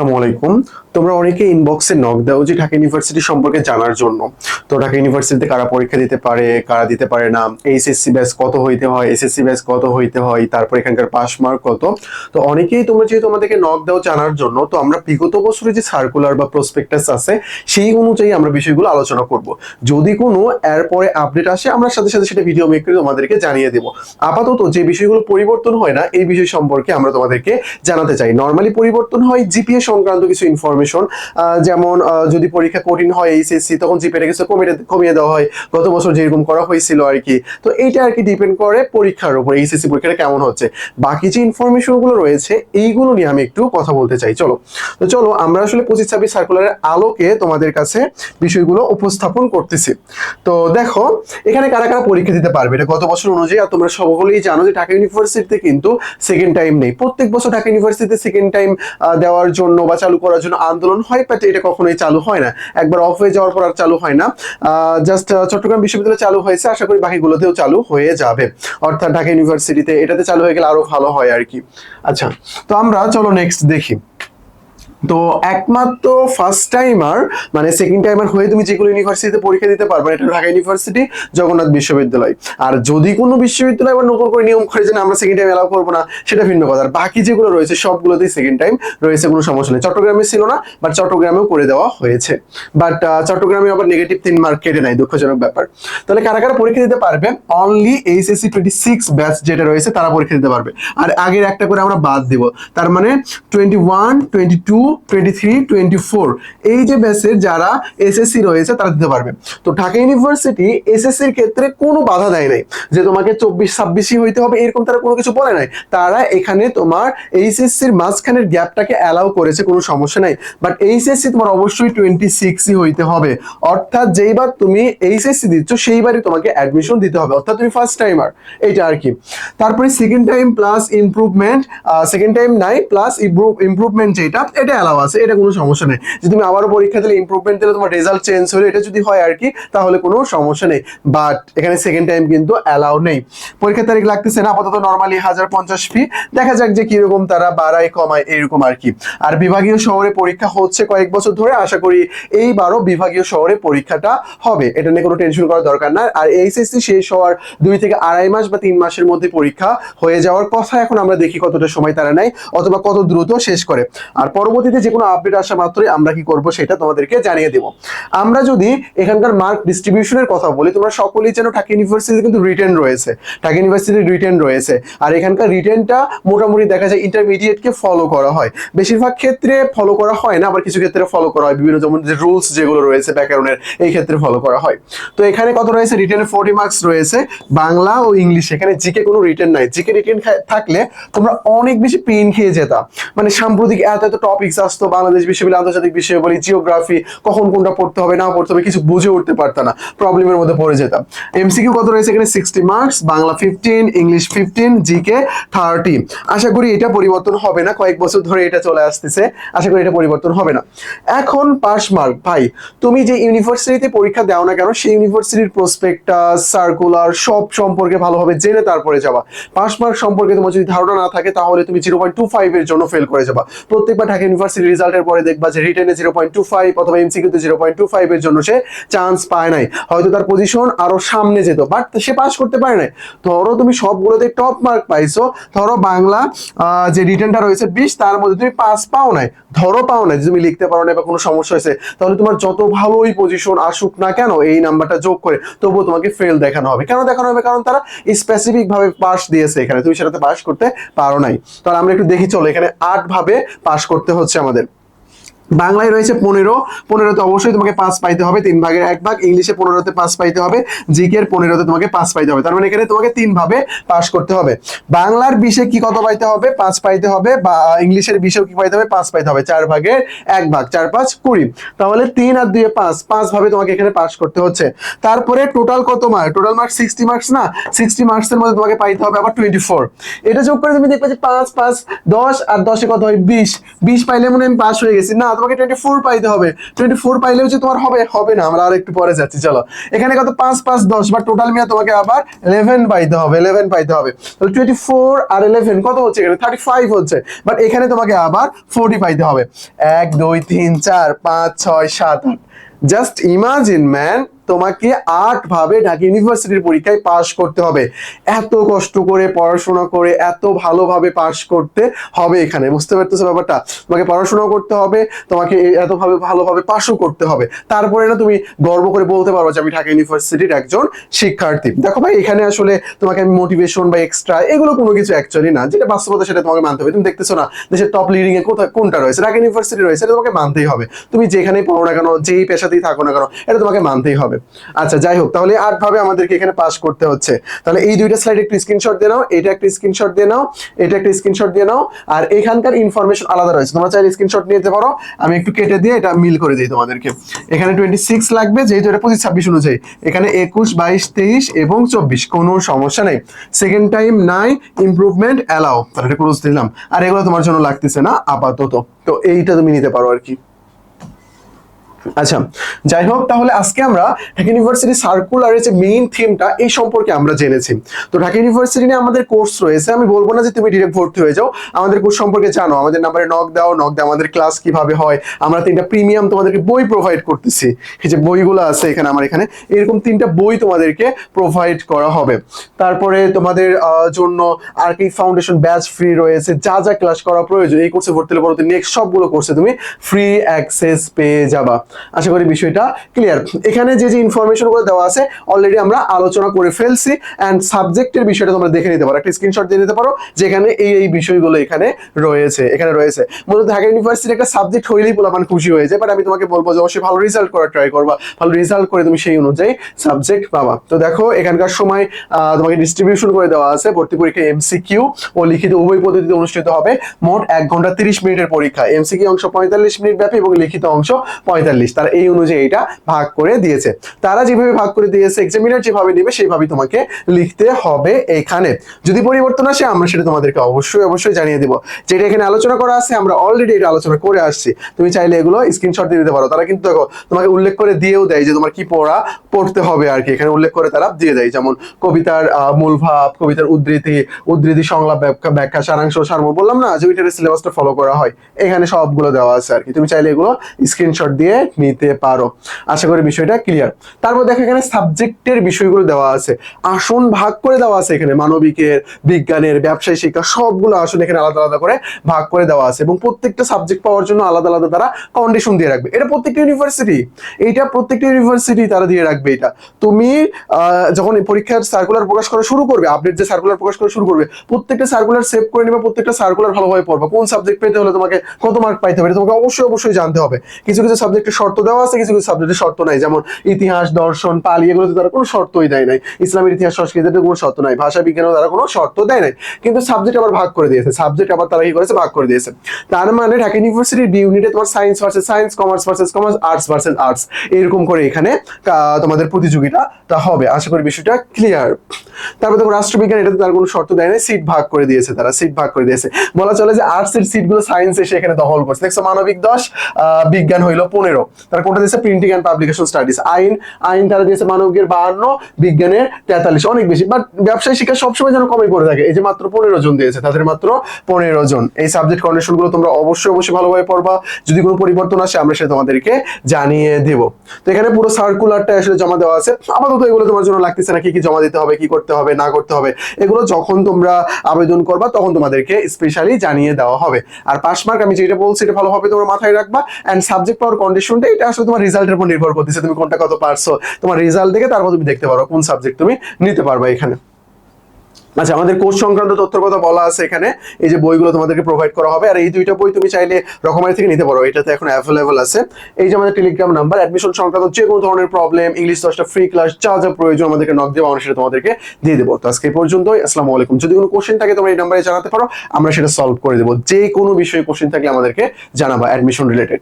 আসসালামু আলাইকুম। তোমরা অনেকে ইনবক্সে নক দাও যে ঢাকা ইউনিভার্সিটি সম্পর্কে জানার জন্য। তো ঢাকা ইউনিভার্সিটিতে কারা পরীক্ষা দিতে পারে, কারা দিতে পারে না, এইচএসসি ব্যাচ কত হইতে হয়, এসএসসি ব্যাচ কত হইতে হয়, তারপর এখানকার পাস মার্ক কত। তো অনেকেই তোমরা যেহেতু আমাদেরকে নক দাও জানার জন্য, তো আমরা বিগত বছরে যে সার্কুলার বা প্রসপেক্টাস আছে সেই অনুযায়ী আমরা বিষয়গুলো আলোচনা করব। যদি কোনো এরপরে আপডেট আসে আমরা সাথে সাথে সেটা ভিডিও মেক করে তোমাদেরকে জানিয়ে দেব। আপাতত যে বিষয়গুলো পরিবর্তন হয় না এই বিষয় সম্পর্কে আমরা তোমাদেরকে জানাতে চাই। নর্মালি পরিবর্তন হয় জিপিএ সংক্রান্ত কিছু ইনফরমেশন, যেমন যদি পরীক্ষা কঠিন হয় এইচএসসি তখন জিপিএটা কিছু কমিয়ে দেওয়া হয়, গত বছর যেরকম করা হয়েছিল আর কি। তো এইটা আর কি ডিপেন্ড করে পরীক্ষার উপর, এইচএসসি পরীক্ষাটা কেমন হচ্ছে। বাকি যে ইনফরমেশন গুলো রয়েছে এইগুলো নিয়ে আমি একটু কথা বলতে চাই। চলো আমরা আসলে 25-26 সার্কুলারের আলোকে তোমাদের কাছে বিষয়গুলো উপস্থাপন করতেছি। তো দেখো এখানে কারা কারা পরীক্ষা দিতে পারবে এটা গত বছর অনুযায়ী। আর তোমরা সকলেই জানো যে ঢাকা ইউনিভার্সিটিতে কিন্তু সেকেন্ড টাইম নেই। প্রত্যেক বছর ঢাকা ইউনিভার্সিটিতে সেকেন্ড টাইম দেওয়ার জন্য বা চালু করার জন্য আন্দোলন হয়, বাট এটা কখনোই চালু হয় না। একবার অফ হয়ে যাওয়ার পর আর চালু হয় না। জাস্ট চট্টগ্রাম বিশ্ববিদ্যালয়ে চালু হয়েছে, আশা করি বাকিগুলোতেও চালু হয়ে যাবে। অর্থাৎ ঢাকা ইউনিভার্সিটিতে এটাতে চালু হয়ে গেলে আরো ভালো হয় আর কি। আচ্ছা, তো আমরা চলো নেক্সট দেখি। তো একমাত্র ফার্স্ট টাইমার মানে সেকেন্ড টাইমার হয়ে তুমি যেগুলো ইউনিভার্সিটিতে পরীক্ষা দিতে পারবে এটা ঢাকা ইউনিভার্সিটি, জগন্নাথ বিশ্ববিদ্যালয়। আর যদি কোনো বিশ্ববিদ্যালয় আবার নতুন করে নিয়ম করে যে আমরা সেকেন্ড টাইম এলাও করবো না সেটা ভিন্ন কথা। আর বাকি যেগুলো রয়েছে সবগুলোতেই সেকেন্ড টাইম রয়েছে, কোনো সমস্যা নেই। চট্টগ্রামে ছিল না, বাট চট্টগ্রামেও করে দেওয়া হয়েছে। বাট চট্টগ্রামে আবার নেগেটিভ 3 মার্ক কেটে নেয়, দুঃখজনক ব্যাপার। তাহলে কারা কারা পরীক্ষা দিতে পারবে? অনলি এইচএসসি 26 ব্যাচ যেটা রয়েছে তারা পরীক্ষা দিতে পারবে। আর আগের একটা করে আমরা বাদ দিব, তার মানে 21, 22, 23, 24 এই যে ব্যাচের যারা এসএসসি রয়েছে তারা দিতে পারবে। তো ঢাকা ইউনিভার্সিটি এসএসসির ক্ষেত্রে কোনো বাধা দেয় নাই যে তোমাকে 24-26ই হইতে হবে, এরকম তারা কোনো কিছু বলে নাই। তারা এখানে তোমার এইচএসসির মাঝখানের গ্যাপটাকে অ্যালাউ করেছে, কোনো সমস্যা নাই। বাট এইচএসসি তোমার অবশ্যই 26ই হইতে হবে। অর্থাৎ যেইবার তুমি এইচএসসি দিচ্ছ সেইবারই তোমাকে অ্যাডমিশন দিতে হবে, অর্থাৎ তুমি ফার্স্ট টাইমার এইটা আর কি। তারপরে second time plus improvement, second time নাই প্লাস ইমপ্রুভমেন্ট যেটা এটা অ্যালাউ আছে, এটা কোনো সমস্যা নেই। যে তুমি আবারও পরীক্ষা দিলে ইমপ্রুভমেন্ট দিলে তোমার রেজাল্ট চেঞ্জ হলে এটা যদি হয় আর কি তাহলে কোনো সমস্যা নেই। বাট এখানে সেকেন্ড টাইম কিন্তু অ্যালাউ নেই। পরীক্ষার তারিখ লাগতেছে না আপাতত, নর্মালি 1050 ফি, দেখা যাক যে কিরকম তারা বাড়ায় কমায় এরকম আর কি। আর বিভাগীয় শহরে পরীক্ষা হচ্ছে কয়েক বছর ধরে, আশা করি এইবারও বিভাগীয় শহরে পরীক্ষাটা হবে, এটা নিয়ে কোনো টেনশন করার দরকার না। আর এইচএসসি শেষ হওয়ার 2 থেকে 2.5 মাস বা 3 মাসের মধ্যে পরীক্ষা হয়ে যাওয়ার কথা। এখন আমরা দেখি কতটা সময় তারা নেয় অথবা কত দ্রুত শেষ করে। আর পরবর্তীতে যে কোনো আপডেট আসা মাত্রই আমরা কি করব সেটা তোমাদেরকে জানিয়ে দেব। আমরা যদি এখানকার মার্ক ডিস্ট্রিবিউশনের কথা বলি, তোমরা সকলেই জানো ঢাকা ইউনিভার্সিটিতে কিন্তু রিটেন রয়েছে, ঢাকা ইউনিভার্সিটির রিটেন রয়েছে। আর এখানকার রিটেনটা মোটামুটি দেখা যায় ইন্টারমিডিয়েটকে ফলো করা হয়, বেশিরভাগ ক্ষেত্রে ফলো করা হয় না, আবার কিছু ক্ষেত্রে ফলো করা হয়, বিভিন্ন যেমন যে রুলস যেগুলো রয়েছে ব্যাকরণের এই ক্ষেত্রে ফলো করা হয়। তো এখানে কত রয়েছে? রিটেনে 40 মার্কস রয়েছে, বাংলা ও ইংলিশ। এখানে জিকে কোনো রিটেন নাই। জিকে রিটেন থাকলে তোমরা অনেক বেশি পেন খেয়ে যেতাম। মানে সাম্প্রতিক এত এত টপিকস আসতো, বাংলাদেশ বিষয়গুলি, আন্তর্জাতিক বিষয়গুলি, জিওগ্রাফি, কখন কোনটা পড়তে হবে না পড়তে হবে কিছু বুঝে উঠতে পারতাম না, প্রবলেমের মধ্যে পড়ে যেতাম। এমসিকিউ কত রয়েছে এখানে? 60 মার্কস, বাংলা 15, ইংলিশ 15, জিকে 30। আশা করি এটা পরিবর্তন হবে না, কয়েক বছর ধরে এটা চলে আসতেছে, আশা করি এটা পরিবর্তন হবে না। এখন পাস মার্ক, ভাই তুমি যে ইউনিভার্সিটিতে পরীক্ষা দাও না কেন সেই ইউনিভার্সিটির প্রসপেক্টাস, সার্কুলার সব সম্পর্কে ভালোভাবে জেনে তারপরে যাবা। পাস মার্ক সম্পর্কে তোমার যদি ধারণা না থাকে তাহলে তুমি 0.25 এর জন্য ফেল করে যাবা। প্রত্যেকবার ঢাকা ইউনিভার্সিটি রেজাল্টের পরে দেখবা যে রিটেনে 0.25 অথবা এমসিকিউতে 0.25 এর জন্য সে চান্স পায় নাই, হয়তো তার পজিশন আরো সামনে যেত বাট সে পাস করতে পারে নাই। ধরো তুমি সবগুলোতে টপ মার্ক পাইছো, ধরো বাংলা যে রিটেনটা রয়েছে 20, তার মধ্যে তুমি পাস পাও নাই, ধরো পাও নাই, তুমি লিখতে পারো না বা কোনো সমস্যা হয়েছে, তাহলে তোমার যত ভালোই পজিশন আসুক না কেন এই নাম্বারটা যোগ করে তবুও তোমাকে ফেল দেখানো হবে। কেন দেখানো হবে? কারণ তারা স্পেসিফিক ভাবে পাস দিয়েছে, এখানে তুমি সেটাতে পাস করতে পারো নাই। তাহলে আমরা একটু দেখি, চলো এখানে 8 ভাবে পাস করতে হচ্ছে আমাদের। বাংলায় রয়েছে 15তে অবশ্যই তোমাকে 5 পাইতে হবে, 3 ভাগের 1 ভাগ। ইংলিশে 15তে 5 পাইতে হবে, জিকের 15তে তোমাকে 5 পাইতে হবে। তার মানে এখানে তোমাকে 3 ভাবে পাস করতে হবে। বাংলার 20-এ কি কত পাইতে হবে? 5 পাইতে হবে। বা ইংলিশের 20-এও কি পাইতে হবে? 5 পাইতে হবে। 4 ভাগের 1 ভাগ, 4 5 20। তাহলে 3 আর 2 5, 5 ভাবে তোমাকে এখানে পাস করতে হচ্ছে। তারপরে টোটাল কত মার্ক? টোটাল মার্ক 60 মার্কস না, 60 মার্কসের মধ্যে তোমাকে পাইতে হবে আবার 24। এটা যোগ করে তুমি দেখবে যে 5 5 10 আর 10-এ কত হয়? 20। 20 পাইলে মনে আমি পাস হয়ে গেছি না, তোমাকে 24 পাইতে হবে। 24 পাইলেও যে তোমার হবে না, আমরা আর একটু পরে যাচ্ছি। চলো এখানে কত 5 5 10 বা টোটাল মিয়া তোমাকে আবার 11 পাইতে হবে, 11 পাইতে হবে। তাহলে 24 আর 11 কত হচ্ছে এখানে 35 হচ্ছে, বাট এখানে তোমাকে আবার 40 পাইতে হবে। 1 2 3 4 5 6 7 8। জাস্ট ইমাজিন ম্যান, তোমাকে 8 ভাবে ঢাকা ইউনিভার্সিটির পরীক্ষায় পাস করতে হবে। এত কষ্ট করে পড়াশোনা করে এত ভালোভাবে পাস করতে হবে এখানে, বুঝতে পারতেছো ব্যাপারটা? তোমাকে পড়াশোনা করতে হবে, তোমাকে এত ভালোভাবে পাসও করতে হবে, তারপরে না তুমি গর্ব করে বলতে পারো যে আমি ঢাকা ইউনিভার্সিটির একজন শিক্ষার্থী। দেখো ভাই, এখানে আসলে তোমাকে আমি মোটিভেশন বা এক্সট্রা এগুলো কোনো কিছু অ্যাকচুয়ালি না, যেটা বাস্তবতা সেটা তোমাকে মানতে হবে। তুমি দেখতেছো না দেশের টপ লিডিং এ কোনটা রয়েছে, ঢাকা ইউনিভার্সিটি রয়েছে, এটা তোমাকে মানতেই হবে। তুমি যেখানেই পড়ো না কেন, যেই পেশাতেই থাকো না কেন, এটা তোমাকে মানতেই হবে। আচ্ছা যাই হোক, তাহলে 8 ভাবে আমাদেরকে এখানে পাস করতে হচ্ছে। তাহলে এই দুইটা স্লাইড একটু স্ক্রিনশট দিয়ে নাও, এটা একটা স্ক্রিনশট দিয়ে নাও, এটা একটা স্ক্রিনশট দিয়ে নাও। আর এখানকার ইনফরমেশন আলাদা রয়েছে, তোমরা চাইলে স্ক্রিনশট নিতে পারো। আমি একটু কেটে দিয়ে এটা মিল করে দিই তোমাদেরকে। এখানে 26 লাগবে, যেহেতু এটা 25 26 অনুযায়ী। এখানে 21 22 23 এবং 24, কোনো সমস্যা নেই। সেকেন্ড টাইম নাই, ইমপ্রুভমেন্ট অ্যালাউ, তাহলে এটা ক্লোজ দিলাম। আর এগুলো তোমার জন্য লাগতেছে না আপাতত, তো এইটা তুমি নিতে পারো আর কি। আচ্ছা যাই হোক, তাহলে আজকে আমরা ঢাকা ইউনিভার্সিটি সার্কুলারের যে মেইন থিমটা এই সম্পর্কে আমরা জেনেছি। তো ঢাকা ইউনিভার্সিটি নিয়ে আমাদের কোর্স রয়েছে, আমি বলবো না যে তুমি ডিরেক্ট ভর্তি হয়ে যাও, আমাদের কোর্স সম্পর্কে জানো, আমাদের নাম্বারে নক দাও, আমাদের ক্লাস কিভাবে হয়। আমরা 3টা প্রিমিয়াম তোমাদেরকে বই প্রোভাইড করতেছি, এই যে বইগুলো আছে এখানে আমার এখানে, এরকম 3টা বই তোমাদেরকে প্রোভাইড করা হবে। তারপরে তোমাদের জন্য আরকি ফাউন্ডেশন ব্যাচ ফ্রি রয়েছে, যা যা ক্লাস করা প্রয়োজন এই কোর্সে ভর্তি হলে পরবর্তী নেক্সট সবগুলো কোর্সে তুমি ফ্রি অ্যাক্সেস পেয়ে যাবা। আশা করি বিষয়টা ক্লিয়ার। এখানে যে যে ইনফরমেশনগুলো দেওয়া আছে অলরেডি আমরা আলোচনা করে ফেলছি, এন্ড সাবজেক্টের বিষয়টা তোমরা দেখে নিতে পারো, একটা স্ক্রিনশট দিয়ে নিতে পারো যেখানে এই বিষয়গুলো এখানে রয়েছে। মূলত ঢাকা ইউনিভার্সিটির একটা সাবজেক্ট হইলেই পোলাপান খুশি হয়ে যায়, বাট আমি তোমাকে বলবো যে অবশ্যই ভালো রেজাল্ট করার ট্রাই করবা, ভালো রেজাল্ট করে তুমি সেই অনুযায়ী সাবজেক্ট পাবা। তো দেখো এখানকার সময় তোমাকে ডিস্ট্রিবিউশন করে দেওয়া আছে, ভর্তি পরীক্ষা এমসিকিউ ও লিখিত উভয় পদ্ধতিতে অনুষ্ঠিত হবে। মোট 1 ঘন্টা 30 মিনিটের পরীক্ষা, এমসিকিউ অংশ 45 মিনিট ব্যাপী এবং লিখিত অংশ 45। তারা এই অনুযায়ী এটা ভাগ করে দিয়েছে। তারা যেভাবে ভাগ করে দিয়েছে, এক্সামিনার যেভাবে নেবে সেইভাবেই তোমাকে লিখতে হবে এখানে। যদি পরিবর্তন আসে আমরা সেটা তোমাদেরকে অবশ্যই জানিয়ে দিব। যেটা এখানে আলোচনা করা আছে আমরা অলরেডি এটা আলোচনা করে আসছি, তুমি চাইলে এগুলো স্ক্রিনশট দিয়ে দিতে পারো। তারা কিন্তু দেখো তোমাকে উল্লেখ করে দিয়েও দেয় যে তোমার কি পড়তে হবে আর কি, এখানে উল্লেখ করে তারা দিয়ে দেয়। যেমন কবিতার মূল ভাব, কবিতার উদ্ধৃতি সংলাপ ব্যাখ্যা সারাংশ সারমর্ম, বললাম না যে ওইটার সিলেবাসটা ফলো করা হয়, এখানে সবগুলো দেওয়া আছে আর কি। তুমি চাইলে এগুলো স্ক্রিনশট দিয়ে নিতে পারো। আশা করি বিষয়টা ক্লিয়ার। তারপর দেখো এখানে সাবজেক্টের বিষয়গুলো দেওয়া আছে, আসন ভাগ করে দেওয়া আছে এখানে, মানবিকের, বিজ্ঞানের, ব্যবসায় শিক্ষা সবগুলো আসন এখানে আলাদা আলাদা করে ভাগ করে দেওয়া আছে, এবং প্রত্যেকটা সাবজেক্ট পাওয়ার জন্য আলাদা আলাদা তারা কন্ডিশন দিয়ে রাখবে। এটা প্রত্যেকটা ইউনিভার্সিটি তারা দিয়ে রাখবে। এটা তুমি যখন পরীক্ষার সার্কুলার প্রকাশ করা শুরু করবে, আপডেট যে সার্কুলার প্রকাশ করা শুরু করবে, প্রত্যেকটা সার্কুলার সেভ করে নেবে, প্রত্যেকটা সার্কুলার ভালোভাবে পড়বা, কোন সাবজেক্ট পেতে হলে তোমাকে কত মার্ক পাইতে হবে তোমাকে অবশ্যই জানতে হবে। কিছু কিছু সাবজেক্টের শর্ত দেওয়া আছে, কিছু কিছু সাবজেক্টের শর্ত নাই, যেমন ইতিহাস, দর্শন, পালি এগুলোতে তারা কোনো শর্তই দেয় নাই, ইসলামের ইতিহাস সংস্কৃতিতে কোনো শর্ত নাই, ভাষা বিজ্ঞানেও তারা কোনো শর্ত দেয় নাই, কিন্তু সাবজেক্ট আবার ভাগ করে দিয়েছে, তারা কি করেছে ভাগ করে দিয়েছে। তার মানে ঢাকা ইউনিভার্সিটির বি ইউনিটে তোমার science versus science, commerce versus commerce, arts versus arts, এরকম করে এখানে তোমাদের প্রতিযোগিতা হবে। আশা করি বিষয়টা ক্লিয়ার। তারপর দেখো রাষ্ট্রবিজ্ঞান, এটাতে তার কোনো শর্ত দেয় নাই, সিট ভাগ করে দিয়েছে, বলা চলে যে আর্টস এর সিটগুলো সায়েন্স এসে এখানে দখল করছে। দেখছো মানবিক 10, বিজ্ঞান হইলো 15, তারা কোনটা দিয়েছে প্রিন্টিং এন্ড পাবলিকেশন স্টাডিজ। আইন তারা দিয়েছে মানবিকের 52, বিজ্ঞানের 43, অনেক বেশি, বাট ব্যবসায় শিক্ষা সবসময় যেন কমই পড়ে থাকে। এই যে মাত্র 15 জন দিয়েছে, তাদের মাত্র 15 জন। এই সাবজেক্ট কন্ডিশন গুলো তোমরা অবশ্যই ভালোভাবে পড়বা, যদি কোনো পরিবর্তন আসে আমরা সেটা তোমাদেরকে জানিয়ে দেব। তো এখানে পুরো সার্কুলারটা আসলে জমা দেওয়া আছে। আপাতত এগুলো তোমার জন্য লাগতেছে না, কি কি জমা দিতে হবে, কি করতে হবে না করতে হবে, এগুলো যখন তোমরা আবেদন করবা তখন তোমাদেরকে স্পেশালি জানিয়ে দেওয়া হবে। আর পাস মার্ক আমি যেটা বলছি এটা ভালোভাবে তোমরা মাথায় রাখবা। এন্ড সাবজেক্ট পাওয়ার কন্ডিশনটা এটা আসলে তোমার রেজাল্টের উপর নির্ভর করতেছে, তুমি কোনটা কত পারছো, তোমার রেজাল্ট দেখে তারপর তুমি দেখতে পারো কোন সাবজেক্ট তুমি নিতে পারবা এখানে। আচ্ছা, আমাদের কোর্স সংক্রান্ত তথ্যের কথা বলা আছে এখানে, এই যে বইগুলো তোমাদেরকে প্রোভাইড করা হবে। আর এই দুইটা বই তুমি চাইলে রকমারি থেকে নিতে পারো, এটাতে এখন অ্যাভেলেবল আছে। এই যে আমাদের টেলিগ্রাম নাম্বার, অ্যাডমিশন সংক্রান্ত যে কোনো ধরনের প্রবলেম, ইংলিশ 10টা ফ্রি ক্লাস, যা যা প্রয়োজন আমাদেরকে নক দেবো, আমরা সেটা তোমাদেরকে দিয়ে দেবো। তো আজকে এই পর্যন্তই, আসসালামু আলাইকুম। যদি কোনো কোশ্চেন থাকে তোমরা এই নাম্বারে জানাতে পারো, আমরা সেটা সলভ করে দেবো। যে কোনো বিষয়ে কোশ্চেন থাকলে আমাদেরকে জানাবা অ্যাডমিশন রিলেটেড।